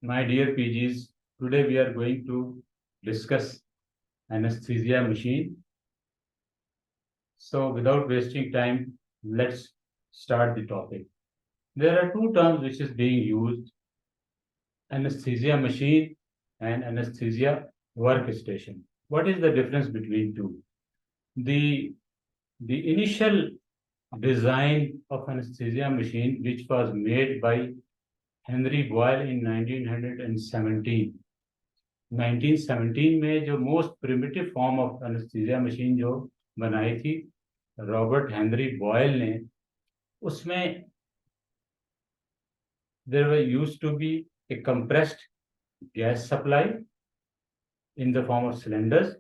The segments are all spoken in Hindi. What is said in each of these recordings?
My dear PGs, today we are going to discuss anesthesia machine. So without wasting time, let's start the topic. There are two terms which is being used, anesthesia machine and anesthesia workstation. What is the difference between two? The, the initial design of anesthesia machine, which was made by Henry Boyle in 1917, 1917 में जो most primitive form of anaesthesia machine जो बनाई थी रॉबर्ट हेनरी बॉयल ने, उसमें there were used to be a compressed gas supply in the form of cylinders.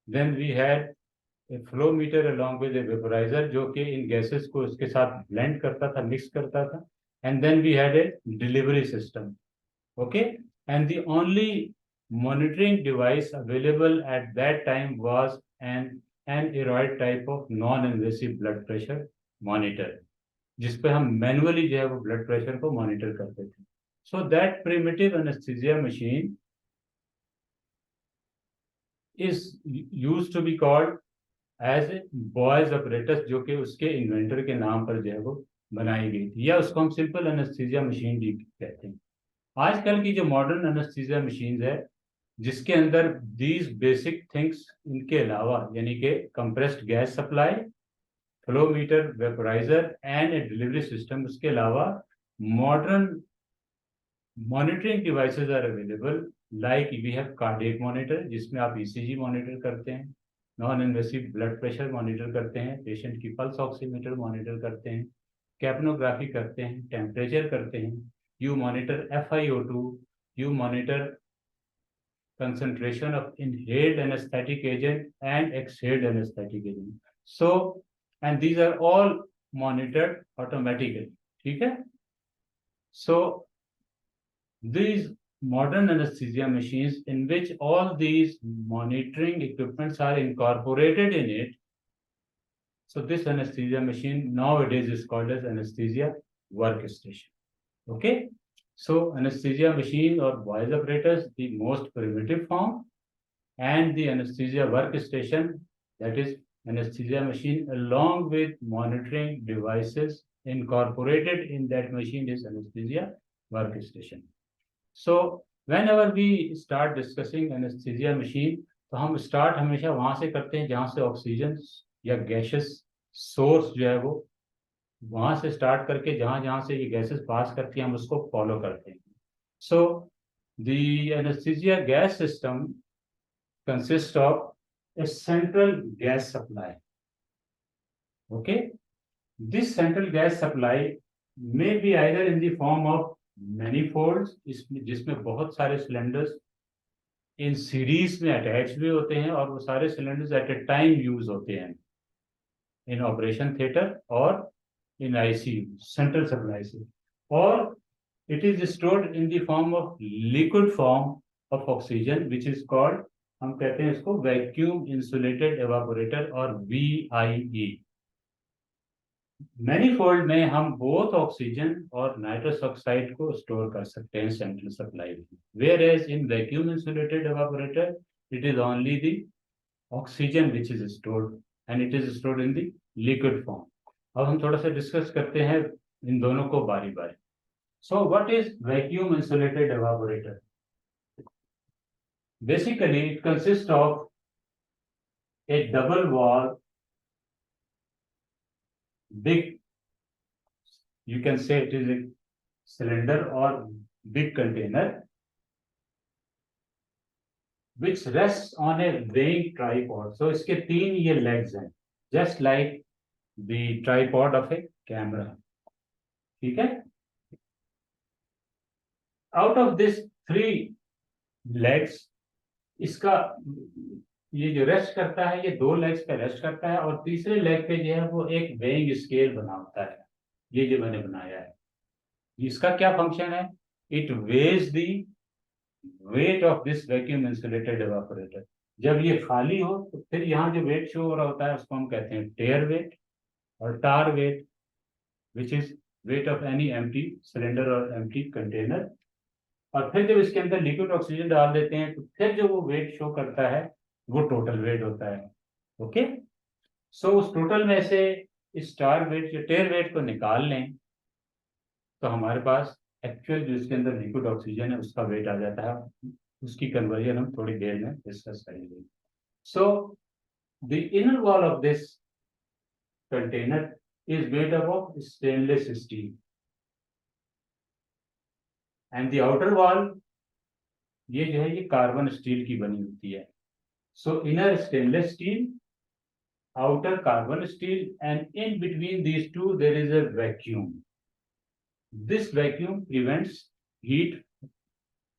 Then we had a flow meter along with a vaporizer जो कि इन gases को उसके साथ blend करता था, mix करता था. And then we had a delivery system. Okay, and the only monitoring device available at that time was an aneroid type of non-invasive blood pressure monitor, जिसपे हम मैनुअली जो है वो ब्लड प्रेशर को मॉनिटर करते थे. So that primitive anaesthesia machine is used to be called as a Boyle's apparatus, जो कि उसके इन्वेंटर के नाम पर जो है वो बनाई गई थी, या उसको हम सिंपल एनेस्थीसिया मशीन भी कहते हैं. आजकल की जो मॉडर्न एनेस्थीसिया मशीन है जिसके अंदर दीज बेसिक थिंग्स इनके अलावा यानी कि compressed gas supply, flow meter, vaporiser and a delivery system, उसके अलावा modern monitoring devices are available. Like we have cardiac monitor जिसमें आप ईसीजी मॉनिटर करते हैं, non invasive blood pressure monitor करते हैं, पेशेंट की पल्स ऑक्सीमीटर मॉनिटर करते हैं, कैप्नोग्राफी करते हैं, टेम्परेचर करते हैं, you monitor FiO2, you monitor concentration of inhaled anesthetic agent and exhaled anesthetic agent. So, and these are all monitored automatically. ठीक है? So, these modern anesthesia machines in which all these monitoring equipments are incorporated in it. So, this anesthesia machine nowadays is called as anesthesia workstation. Okay? So anesthesia machine or Boyle's apparatus, the most primitive form, and the anesthesia workstation, that is anesthesia machine along with monitoring devices incorporated in that machine is anesthesia workstation. So whenever we start discussing anesthesia machine, तो हम start हमेशा वहां से करते हैं जहां से ऑक्सीजन या गैसेस सोर्स जो है वो वहां से स्टार्ट करके जहां जहां से ये गैसेस पास करती हैं हम उसको फॉलो करते हैं. So the anaesthesia gas system consist of a central gas supply. Okay, this central gas supply may be either in the form of manifolds, जिसमें बहुत सारे सिलेंडर्स इन सीरीज में अटैच भी होते हैं और वो सारे cylinders at a time use होते हैं इन ऑपरेशन थिएटर और in ICU, central supply से, or it is stored in the form of liquid form of oxygen which is called, हम कहते हैं इसको vacuum insulated evaporator और VIE. मैनीफोल्ड में हम बोथ ऑक्सीजन और नाइट्रस ऑक्साइड को स्टोर कर सकते हैं सेंट्रल सप्लाई में, where as in vacuum insulated evaporator it is only the oxygen which is stored and it is stored in the liquid form. अब हम थोड़ा सा डिस्कस करते हैं इन दोनों को बारी बारी. So what is vacuum insulated evaporator? Basically it consist of A double wall big, you can say it is a cylinder or big container which rests on a weighing tripod. So इसके तीन ये legs हैं, just like the tripod of a camera. ठीक है? Out of this three legs, इसका ये जो रेस्ट करता है ये दो लेग्स पे रेस्ट करता है और तीसरे लेग पे जो है वो एक वेइंग स्केल बना होता है, ये जो मैंने बनाया है. इसका क्या फंक्शन है? It weighs the weight of this vacuum insulated evaporator. जब ये खाली हो तो फिर यहाँ जो वेट शो हो रहा होता है उसको हम कहते हैं टेयर वेट और tare weight, which is weight of any empty cylinder और एम्प्टी कंटेनर. और फिर जब इसके अंदर लिक्विड ऑक्सीजन डाल देते हैं तो फिर जो वो वेट शो करता है वो टोटल वेट होता है। ओके, सो उस टोटल में से स्टार वेट या टेयर वेट को निकाल लें तो हमारे पास एक्चुअल जो इसके अंदर लिक्विड ऑक्सीजन है उसका वेट आ जाता है। उसकी कन्वर्जन हम थोड़ी देर में डिस्कस करेंगे। So the inner wall of this container is made up of stainless steel and the outer wall, ये जो है ये कार्बन स्टील की बनी होती है। सो inner stainless steel, outer carbon steel, and in between these two there is a vacuum. This vacuum prevents heat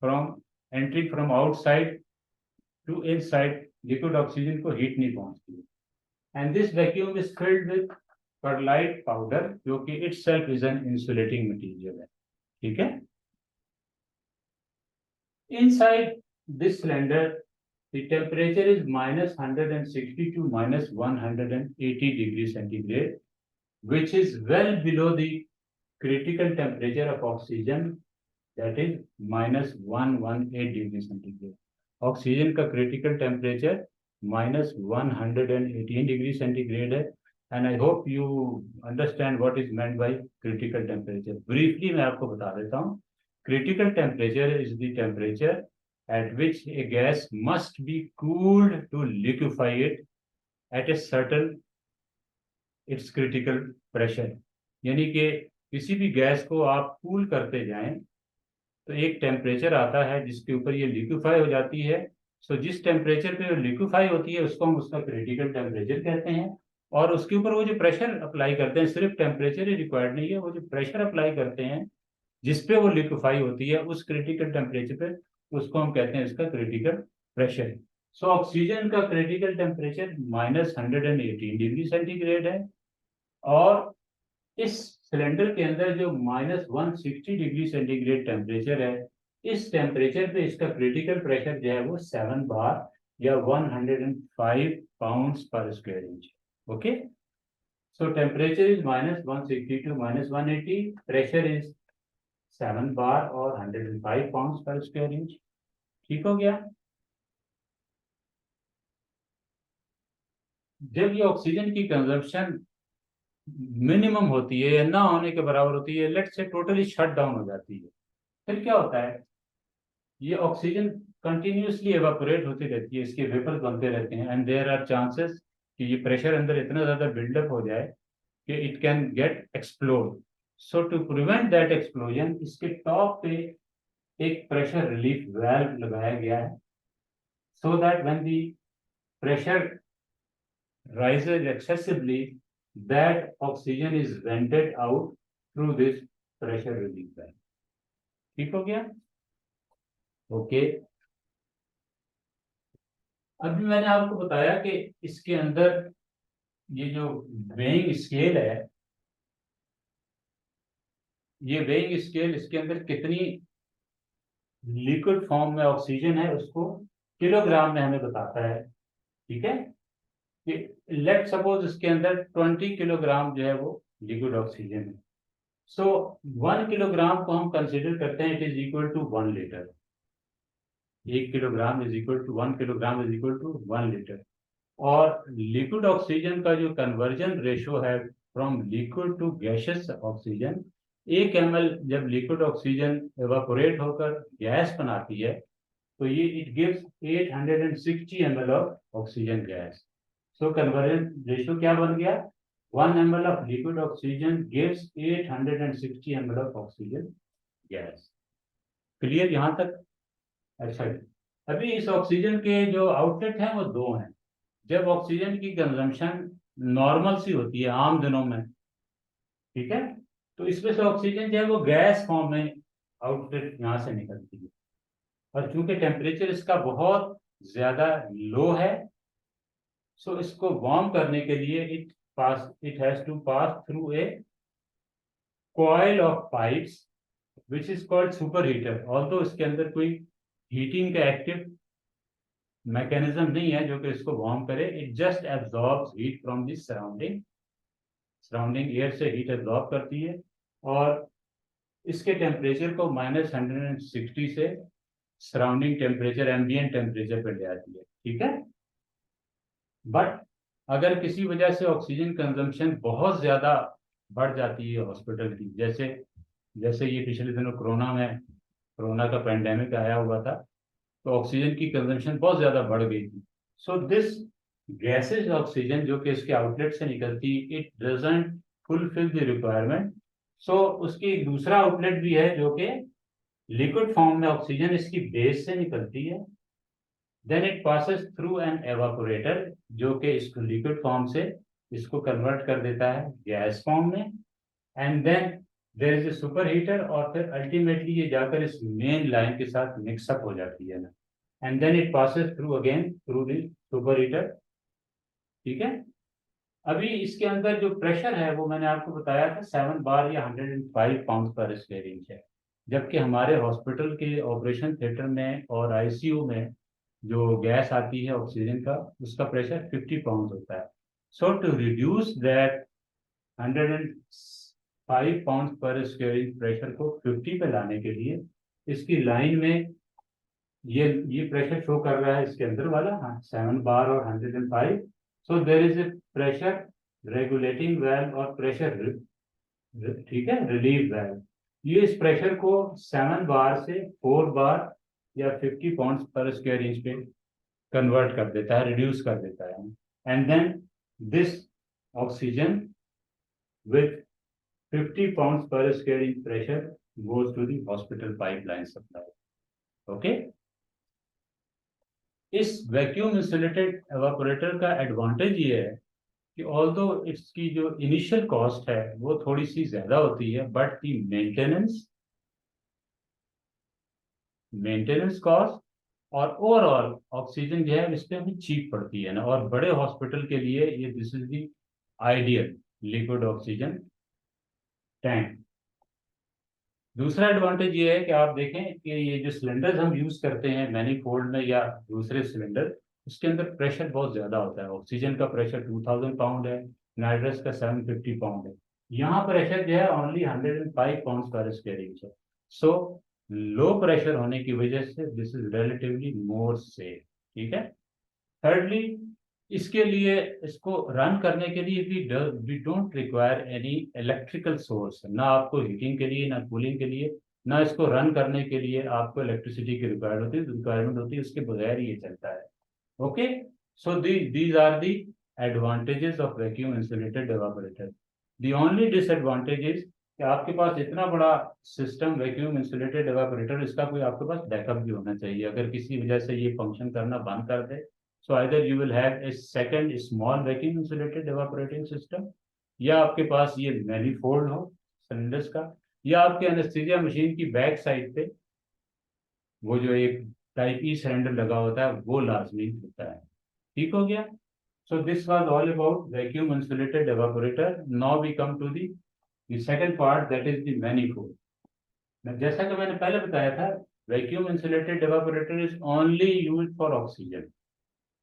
from entering from outside to inside. Liquid oxygen को heat नहीं पहुंचती है। And this vacuum is filled with perlite powder जो कि itself is an insulating material है। ठीक है, inside this cylinder the temperature is minus 160 to minus 180 degrees centigrade, which is well below the critical temperature of oxygen, that is minus 118 degree centigrade. Oxygen का critical temperature minus 118 degree centigrade है। And I hope you understand what is meant by critical temperature. Briefly मैं आपको बता देता हूँ। Critical temperature is the temperature at which a gas must be cooled to liquefy it at a certain its critical pressure। यानी कि किसी भी गैस को आप कूल करते जाएं तो एक टेम्परेचर आता है जिसके ऊपर ये लिक्विफाई हो जाती है। सो जिस टेम्परेचर पे लिक्विफाई होती है उसको हम उसका क्रिटिकल टेम्परेचर कहते हैं। और उसके ऊपर वो जो प्रेशर अप्लाई करते हैं, सिर्फ टेम्परेचर ही रिक्वायर्ड नहीं है, वो जो प्रेशर अप्लाई करते हैं जिसपे वो लिक्विफाई होती है उस क्रिटिकल टेम्परेचर पे उसको हम कहते हैं इसका क्रिटिकल प्रेशर। सो ऑक्सीजन का critical temperature minus 118 degree centigrade है और इस सिलेंडर के अंदर जो minus 160 डिग्री सेंटीग्रेड टेम्परेचर है, इस टेम्परेचर पे इसका क्रिटिकल प्रेशर जो है वो 7 बार या 105 पाउंड्स पर square inch. Okay, so temperature is minus 160 to minus 180, pressure is 7 बार और 105 पाउंड्स पर स्क्वायर इंच। ठीक हो गया। जब ये ऑक्सीजन की कंजप्शन मिनिमम होती है या ना होने के बराबर होती है, लेट से टोटली शट डाउन हो जाती है, फिर क्या होता है, ये ऑक्सीजन कंटिन्यूसली एवापोरेट होती रहती है, इसके वेपर्स बनते रहते हैं एंड देयर आर चांसेस कि ये प्रेशर अंदर इतना ज्यादा बिल्डअप हो जाए कि it can get explode. So to prevent that explosion इसके टॉप पे एक प्रेशर रिलीफ वाल्व लगाया गया है so that when the pressure rises excessively that oxygen is vented out through this pressure relief valve। ठीक हो गया। ओके, अभी मैंने आपको बताया कि इसके अंदर ये जो वेइंग स्केल है, ये वेइंग स्केल इसके अंदर कितनी लिक्विड फॉर्म में ऑक्सीजन है उसको किलोग्राम में हमें बताता है। ठीक है, लेट सपोज इसके अंदर 20 किलोग्राम जो है वो लिक्विड ऑक्सीजन है। सो 1 किलोग्राम को हम कंसिडर करते हैं it is equal to 1 litre. 1 kilogram is equal to 1 kilogram is equal to 1 litre. और लिक्विड ऑक्सीजन का जो कन्वर्जन रेशो है from liquid to gaseous oxygen, 1 ml जब लिक्विड ऑक्सीजन एवापोरेट होकर गैस बनाती है तो ये it gives 860 ml of oxygen gas. So conversion ratio क्या बन गया, 1 ml of liquid oxygen gives 860 ml of oxygen gas। Clear यहां तक? अच्छा, अभी इस ऑक्सीजन के जो आउटलेट हैं वो दो हैं। जब ऑक्सीजन की कंजम्पशन नॉर्मल सी होती है आम दिनों में, ठीक है, तो इसमें से ऑक्सीजन जो है वो गैस फॉर्म में आउटलेट यहाँ से निकलती है। और चूंकि टेम्परेचर इसका बहुत ज्यादा लो है, सो इसको वार्म करने के लिए it has to pass through a coil of pipes which is called superheater। although इसके अंदर कोई हीटिंग का एक्टिव मैकेनिज्म नहीं है जो कि इसको वार्म करे, it just absorbs heat from the surrounding air से हीट एब्जॉर्ब करती है और इसके टेम्परेचर को -160 से सराउंडिंग टेम्परेचर, एम्बिएंट टेम्परेचर पे ले आती है, ठीक है। बट अगर किसी वजह से ऑक्सीजन कंजम्पशन बहुत ज्यादा बढ़ जाती है हॉस्पिटल की, जैसे जैसे ये पिछले दिनों कोरोना का पेंडेमिक आया हुआ था, तो ऑक्सीजन की कंजम्पशन बहुत ज्यादा बढ़ गई थी। सो दिस गैसेज ऑक्सीजन जो कि इसके आउटलेट से निकलती, it doesn't fulfil the requirement. So उसकी एक दूसरा आउटलेट भी है जो कि लिक्विड फॉर्म में ऑक्सीजन इसकी बेस से निकलती है, then it passes through an evaporator जो कि इसको लिक्विड फॉर्म से इसको कन्वर्ट कर देता है गैस फॉर्म में, and then there is a super heater, और फिर अल्टीमेटली ये जाकर इस मेन लाइन के साथ मिक्सअप हो जाती है ना, and then it passes through again through the super heater, ठीक है। अभी इसके अंदर जो प्रेशर है वो मैंने आपको बताया था 7 बार या 105 पाउंड पर स्क्वायर इंच है, जबकि हमारे हॉस्पिटल के ऑपरेशन थिएटर में और आईसीयू में जो गैस आती है ऑक्सीजन का, उसका प्रेशर 50 पाउंड होता है। सो to reduce that 105 pound per square inch pressure को 50 पे लाने के लिए इसकी लाइन में ये प्रेशर शो कर रहा है इसके अंदर वाला, हाँ 7 बार और 105। So there is a pressure regulating valve और प्रेशर, ठीक है, रिलीव वाल्व। ये इस प्रेशर को 7 बार से 4 बार या 50 पाउंड पर स्क्वायर इंच पे कन्वर्ट कर देता है, रिड्यूस कर देता है, and then this oxygen with 50 pound per square inch pressure goes to the hospital pipeline supply. Okay, इस वैक्यूम इंसुलेटेड एवापोरेटर का एडवांटेज ये है कि ऑल्दो इसकी जो इनिशियल कॉस्ट है वो थोड़ी सी ज्यादा होती है, बट दी मेंटेनेंस कॉस्ट और ओवरऑल ऑक्सीजन जो है इस पर भी चीप पड़ती है ना, और बड़े हॉस्पिटल के लिए ये this is the ideal liquid oxygen tank. दूसरा एडवांटेज ये है कि आप देखें कि ये जो सिलेंडर्स हम यूज करते हैं मैनीफोल्ड में या दूसरे सिलेंडर, उसके अंदर प्रेशर बहुत ज्यादा होता है। ऑक्सीजन का प्रेशर 2000 पाउंड है, नाइट्रस का 750 पाउंड है, यहाँ प्रेशर जो है only 105 pound per square inch है। सो लो प्रेशर होने की वजह से this is relatively more safe, ठीक है। थर्डली, इसके लिए इसको रन करने के लिए we don't require any electrical source, ना आपको हीटिंग के लिए ना कूलिंग के लिए, ना इसको रन करने के लिए आपको इलेक्ट्रिसिटी की रिक्वायरमेंट होती है, उसके बगैर ये चलता है। Okay, so these are the advantages of vacuum insulated evaporator. The only disadvantage is कि आपके पास इतना बड़ा सिस्टम वैक्यूम इंसुलेटेड एवापोरेटर, इसका कोई आपके पास बैकअप भी होना चाहिए। अगर किसी वजह से ये फंक्शन करना बंद कर दे, so either you will have a second small vacuum insulated evaporating system, या आपके पास ये मैनीफोल्ड हो सिलेंडर्स का, या आपके एनेस्थीसिया मशीन की बैक साइड पे वो जो एक टाइप ई सिलेंडर लगा होता है वो लाजमी होता है। ठीक हो गया। So this was all about vacuum insulated evaporator. Now we come to the second part, that is the manifold. जैसा कि मैंने पहले बताया था, vacuum insulated evaporator is only used for oxygen.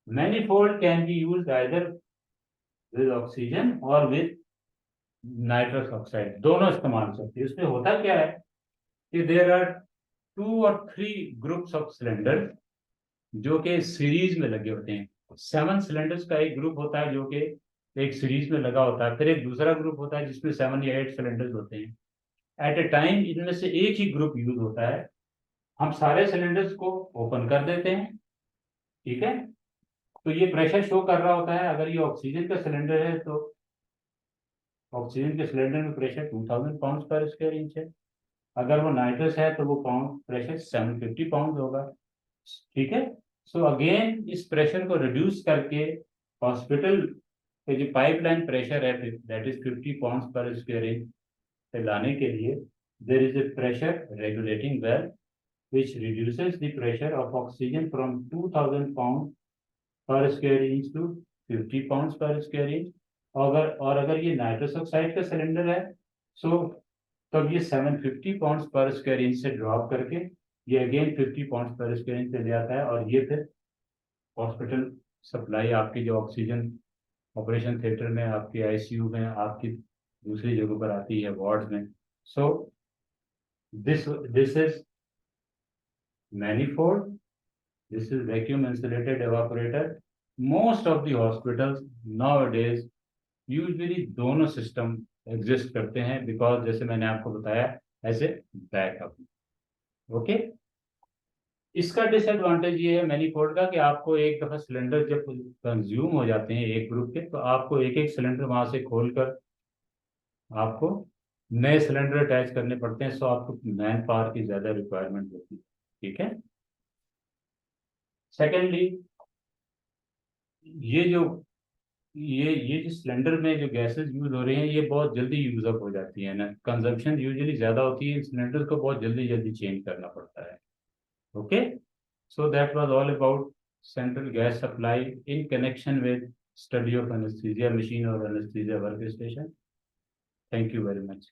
Manifold can be used either with oxygen or with nitrous oxide, दोनों इस्तेमाल हो सकती है। इसमें होता क्या है कि देर आर 2 और 3 ग्रुप्स ऑफ सिलेंडर जो कि सीरीज में लगे होते हैं। 7 सिलेंडर्स का एक ग्रुप होता है जो कि एक सीरीज में लगा होता है, फिर एक दूसरा ग्रुप होता है जिसमें 7 या 8 सिलेंडर्स होते हैं। एट ए टाइम इनमें से एक ही ग्रुप यूज होता है। हम सारे सिलेंडर्स को ओपन कर देते हैं, ठीक है। तो ये प्रेशर शो कर रहा होता है। अगर ये ऑक्सीजन का सिलेंडर है तो ऑक्सीजन के सिलेंडर में pressure 2000 pound per square inch है। अगर वो नाइट्रस है तो वो पाउंड प्रेशर 750 पाउंड होगा, ठीक है। सो अगेन इस प्रेशर को रिड्यूस करके हॉस्पिटल के जो पाइपलाइन प्रेशर है that is 50 pound per square inch से लाने के लिए there is a pressure regulating valve which reduces the pressure of oxygen from 2000 pounds per square inch to 50 pounds per square inch। अगर ये नाइट्रस ऑक्साइड का सिलेंडर है, सो तब ये 750 पाउंड पर स्क्वायर इंच से ड्रॉप करके ये again 50 pound per square inch से ले आता है, और ये फिर हॉस्पिटल सप्लाई आपकी जो ऑक्सीजन ऑपरेशन थिएटर में, आपके आईसीयू में, आपकी दूसरी जगहों पर आती है वार्ड में। सो this is manifold, this is vacuum insulated evaporator. Most of the hospitals nowadays usually दोनों सिस्टम एग्जिस्ट करते हैं, बिकॉज जैसे मैंने आपको बताया एज ए बैकअप। ओके, इसका डिसएडवांटेज ये है मैनीफोल्ड का कि आपको एक दफा सिलेंडर जब कंज्यूम हो जाते हैं एक ग्रुप के, तो आपको एक एक सिलेंडर वहां से खोलकर आपको नए सिलेंडर अटैच करने पड़ते हैं, सो आपको मैन पावर की ज्यादा रिक्वायरमेंट होती है। ठीक है। सेकेंडली, ये जो ये जो सिलेंडर में जो गैसेस यूज हो रही हैं, ये बहुत जल्दी यूज अप हो जाती है ना, कंजम्पशन यूजुअली ज्यादा होती है, सिलेंडर को बहुत जल्दी जल्दी चेंज करना पड़ता है। Okay, so that was all about central gas supply in connection with study of anesthesia machine or anesthesia workstation. Thank you very much.